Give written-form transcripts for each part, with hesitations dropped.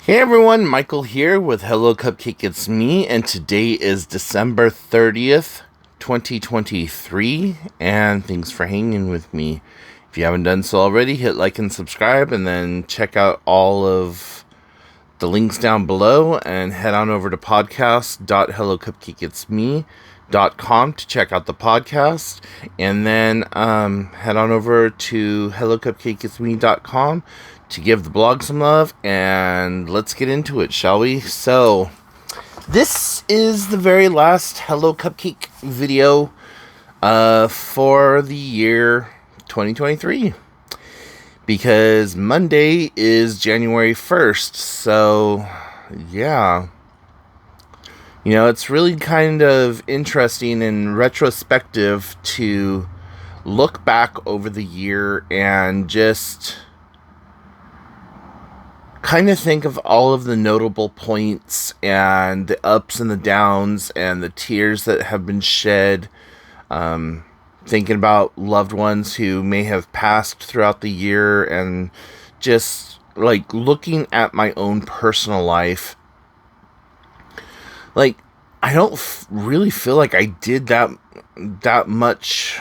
Hey everyone, Michael here with Hello Cupcake It's Me, and today is December 30th, 2023, and thanks for hanging with me. If you haven't done so already, hit like and subscribe, and then check out all of the links down below, and head on over to podcast.hellocupcakeitsme.com to check out the podcast, and then head on over to hellocupcakeitsme.com to give the blog some love, and let's get into it, shall we? So, this is the very last Hello Cupcake video for the year 2023, because Monday is January 1st, so yeah. You know, it's really kind of interesting and retrospective to look back over the year and just kind of think of all of the notable points and the ups and the downs and the tears that have been shed, thinking about loved ones who may have passed throughout the year, and just like looking at my own personal life. Like, I don't really feel like I did that much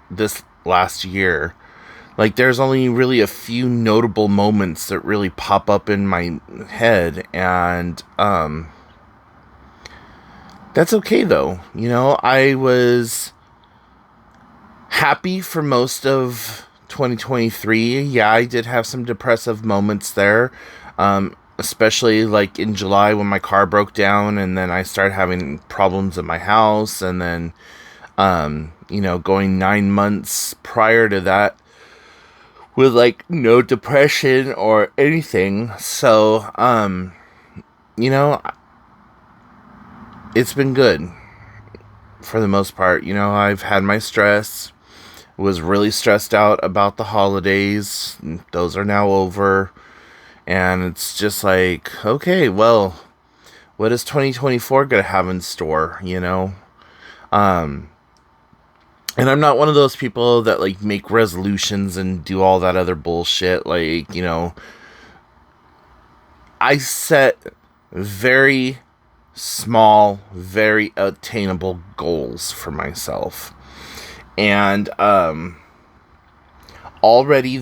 this last year. Like, there's only really a few notable moments that really pop up in my head, and that's okay though. You know, I was happy for most of 2023. Yeah, I did have some depressive moments there, especially like in July when my car broke down, and then I started having problems at my house, and then going 9 months prior to that with like no depression or anything. So, it's been good for the most part. You know, I've had my stress, was really stressed out about the holidays. Those are now over. And it's just like, okay, well, what is 2024 going to have in store, you know? And I'm not one of those people that, like, make resolutions and do all that other bullshit. Like, you know, I set very small, very attainable goals for myself. And, already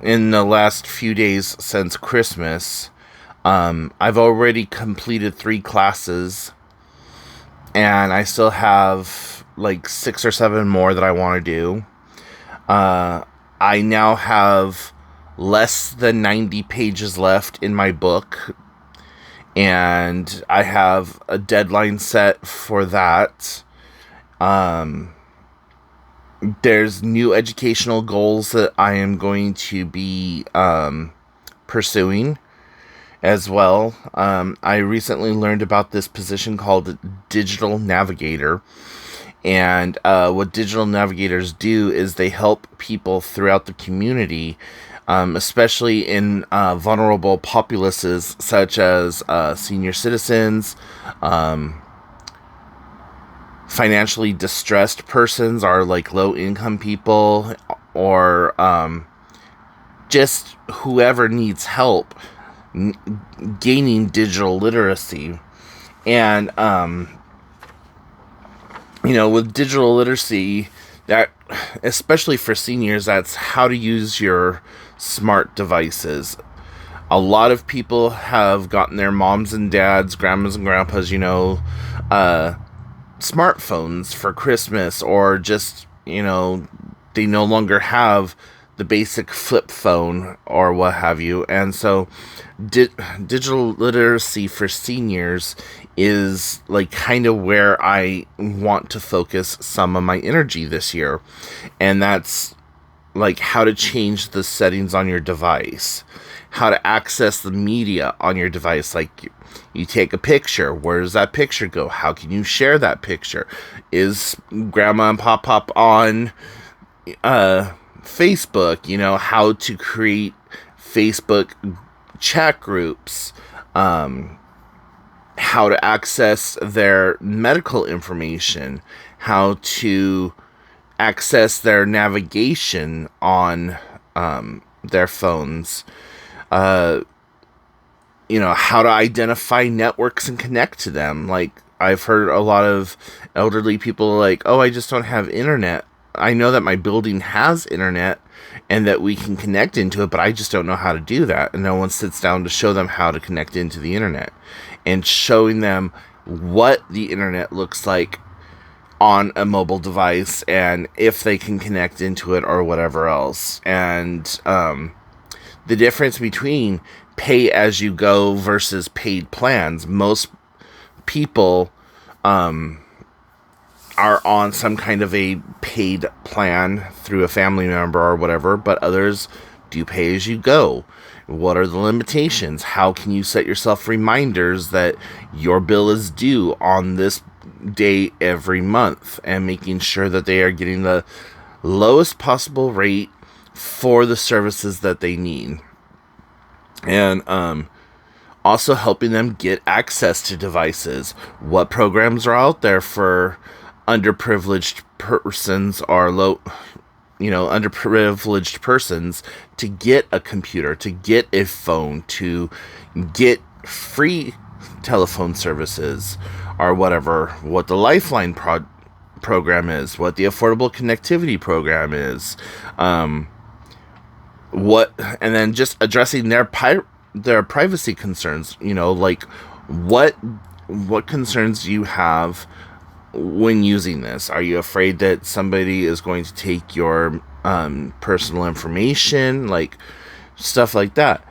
in the last few days since Christmas, I've already completed 3 classes, and I still have like 6 or 7 more that I want to do. I now have less than 90 pages left in my book, and I have a deadline set for that. There's new educational goals that I am going to be pursuing as well. I recently learned about this position called digital navigator. And what digital navigators do is they help people throughout the community, especially in vulnerable populaces such as senior citizens, financially distressed persons, or like low-income people, or just whoever needs help gaining digital literacy. And with digital literacy, that, especially for seniors, that's how to use your smart devices. A lot of people have gotten their moms and dads, grandmas and grandpas, smartphones for Christmas, or just, they no longer have the basic flip phone or what have you. And so digital literacy for seniors is like kind of where I want to focus some of my energy this year. And that's like how to change the settings on your device, how to access the media on your device. Like, you take a picture, where does that picture go? How can you share that picture? Is grandma and pop on Facebook? How to create Facebook chat groups, how to access their medical information, how to access their navigation on their phones, how to identify networks and connect to them. Like, I've heard a lot of elderly people like, oh, I just don't have internet. I know that my building has internet and that we can connect into it, but I just don't know how to do that. And no one sits down to show them how to connect into the internet and showing them what the internet looks like on a mobile device and if they can connect into it or whatever else. And the difference between pay as you go versus paid plans. Most people are on some kind of a paid plan through a family member or whatever, but others do pay as you go. What are the limitations? How can you set yourself reminders that your bill is due on this day every month, and making sure that they are getting the lowest possible rate for the services that they need? And also helping them get access to devices. What programs are out there for underprivileged persons or underprivileged persons to get a computer, to get a phone, to get free telephone services or whatever, what the Lifeline program is, what the Affordable Connectivity program is, and then just addressing their privacy concerns, like what concerns do you have when using this? Are you afraid that somebody is going to take your personal information, like stuff like that?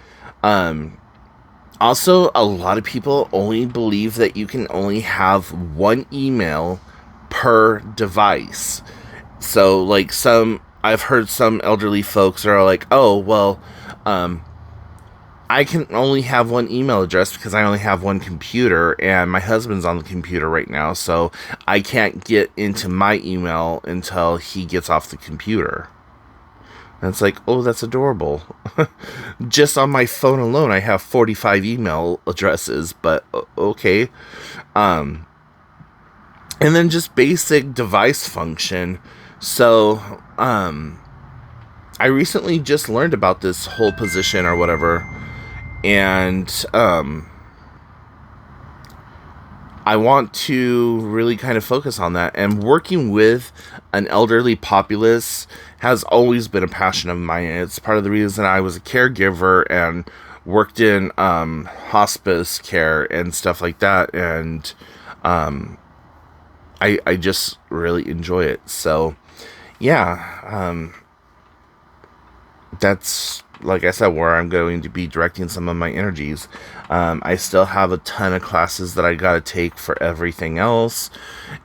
Also, a lot of people only believe that you can only have one email per device. So, like, I've heard some elderly folks are like, oh, well, I can only have one email address because I only have one computer, and my husband's on the computer right now, so I can't get into my email until he gets off the computer. And it's like, oh, that's adorable. Just on my phone alone, I have 45 email addresses, but okay. And then just basic device function. So, I recently just learned about this whole position or whatever, and I want to really kind of focus on that. And working with an elderly populace has always been a passion of mine. It's part of the reason I was a caregiver and worked in hospice care and stuff like that. And I just really enjoy it. So, yeah, that's, like I said, where I'm going to be directing some of my energies. I still have a ton of classes that I got to take for everything else,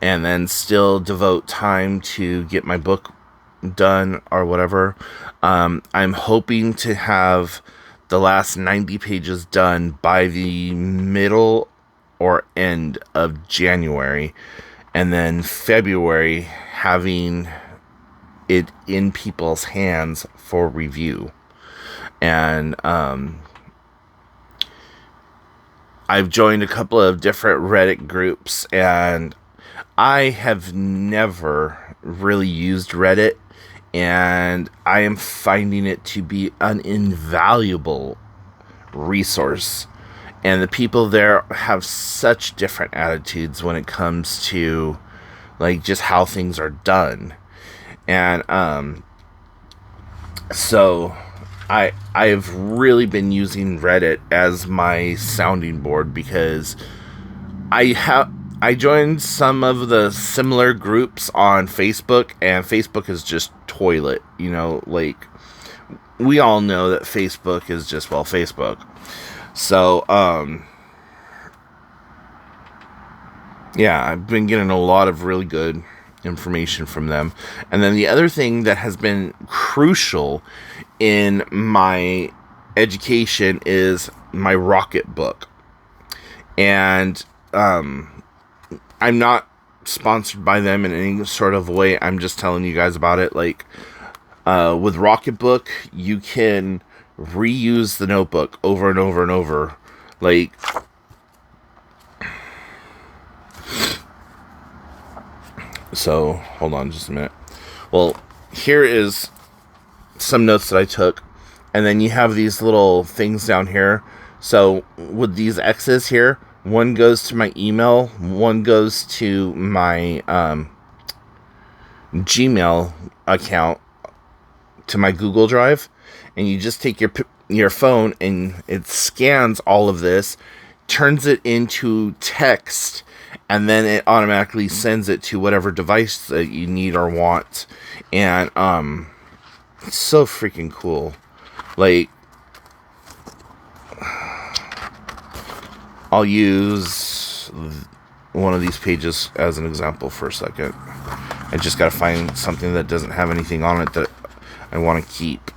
and then still devote time to get my book done or whatever. I'm hoping to have the last 90 pages done by the middle or end of January, and then February having it in people's hands for review. And I've joined a couple of different Reddit groups, and I have never really used Reddit, and I am finding it to be an invaluable resource. And the people there have such different attitudes when it comes to, like, just how things are done. And so I've really been using Reddit as my sounding board, because I joined some of the similar groups on Facebook, and Facebook is just toilet, like, we all know that Facebook is just, well, Facebook. So, yeah, I've been getting a lot of really good information from them. And then the other thing that has been crucial in my education is my Rocket book. And I'm not sponsored by them in any sort of way. I'm just telling you guys about it. Like, with Rocket book, you can reuse the notebook over and over and over. Like, so, hold on just a minute. Well, here is some notes that I took. And then you have these little things down here So with these X's here, one goes to my email, one goes to my Gmail account, to my Google Drive, and you just take your phone and it scans all of this, turns it into text, and then it automatically sends it to whatever device that you need or want. And it's so freaking cool. Like, I'll use one of these pages as an example for a second. I just gotta find something that doesn't have anything on it that I want to keep,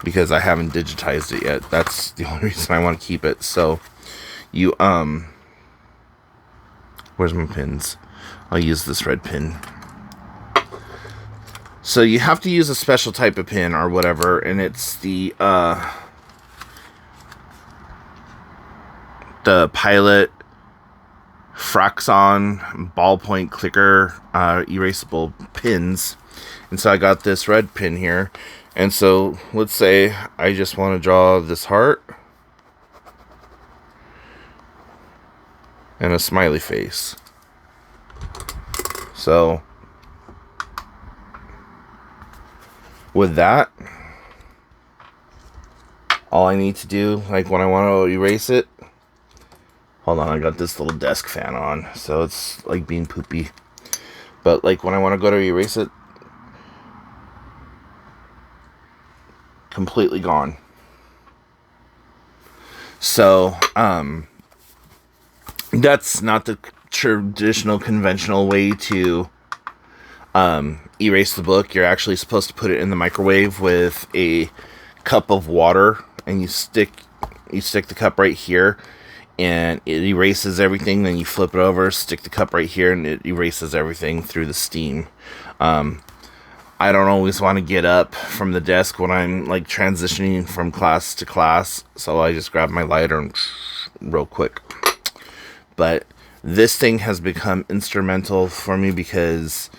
because I haven't digitized it yet. That's the only reason I want to keep it. So you where's my pins? I'll use this red pin. So you have to use a special type of pin or whatever, and it's the Pilot Fraxon ballpoint clicker erasable pins. And so I got this red pin here, and so let's say I just want to draw this heart and a smiley face. So with that, all I need to do, like when I want to erase it, hold on, I got this little desk fan on, so it's like being poopy. But like when I want to go to erase it, completely gone. So, that's not the traditional, conventional way to erase the book. You're actually supposed to put it in the microwave with a cup of water, and you stick the cup right here, and it erases everything. Then you flip it over, stick the cup right here, and it erases everything through the steam. I don't always want to get up from the desk when I'm like transitioning from class to class, so I just grab my lighter and real quick. But this thing has become instrumental for me, because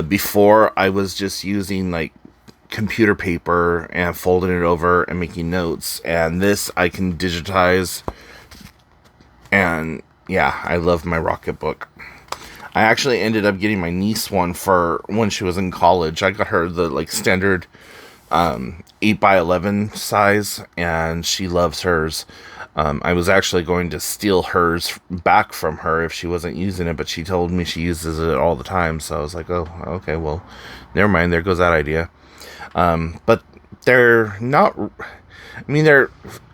before I was just using like computer paper and folding it over and making notes, and this I can digitize. And yeah, I love my Rocketbook. I actually ended up getting my niece one for when she was in college. I got her the like standard 8x11 size, and she loves hers. I was actually going to steal hers back from her if she wasn't using it, but she told me she uses it all the time. So I was like, oh, okay, well, never mind. There goes that idea. But they're not, I mean, they're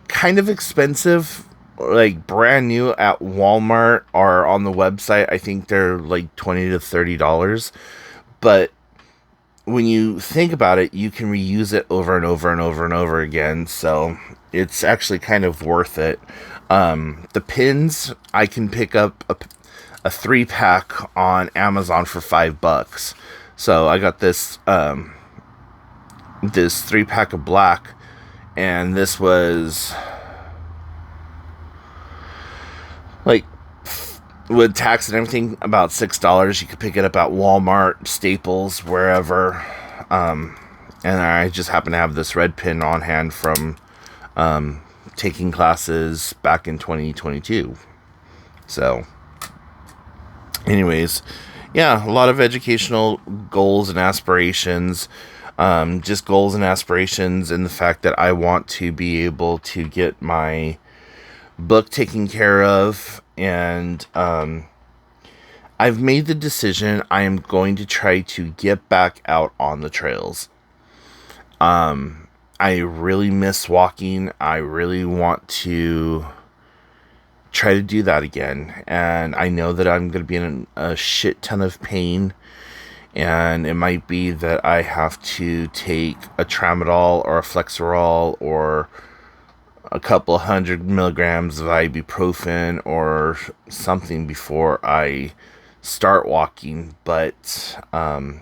kind of expensive, like brand new at Walmart or on the website. I think they're like $20 to $30. But when you think about it, you can reuse it over and over and over and over again. So it's actually kind of worth it. The pins, I can pick up a 3-pack on Amazon for $5. So I got this 3-pack of black, and this was like, with tax and everything, about $6. You could pick it up at Walmart, Staples, wherever. And I just happen to have this red pin on hand from taking classes back in 2022. So, anyways, yeah, a lot of educational goals and aspirations. Just goals and aspirations, and the fact that I want to be able to get my book taken care of. And I've made the decision I am going to try to get back out on the trails. I really miss walking. I really want to try to do that again. And I know that I'm going to be in a shit ton of pain. And it might be that I have to take a tramadol or a Flexerol or a couple 100 milligrams of ibuprofen or something before I start walking. But I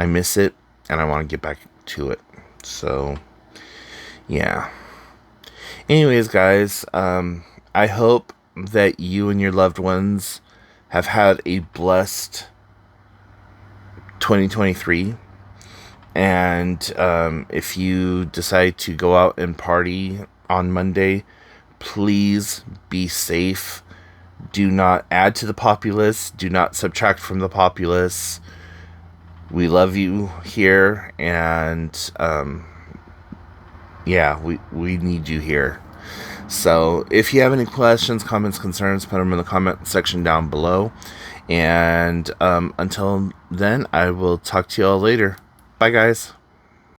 miss it, and I want to get back to it. So yeah. Anyways, guys, I hope that you and your loved ones have had a blessed 2023, And if you decide to go out and party on Monday, please be safe. Do not add to the populace. Do not subtract from the populace. We love you here, and we need you here. So if you have any questions, comments, concerns, put them in the comment section down below. And until then, I will talk to you all later. Bye, guys.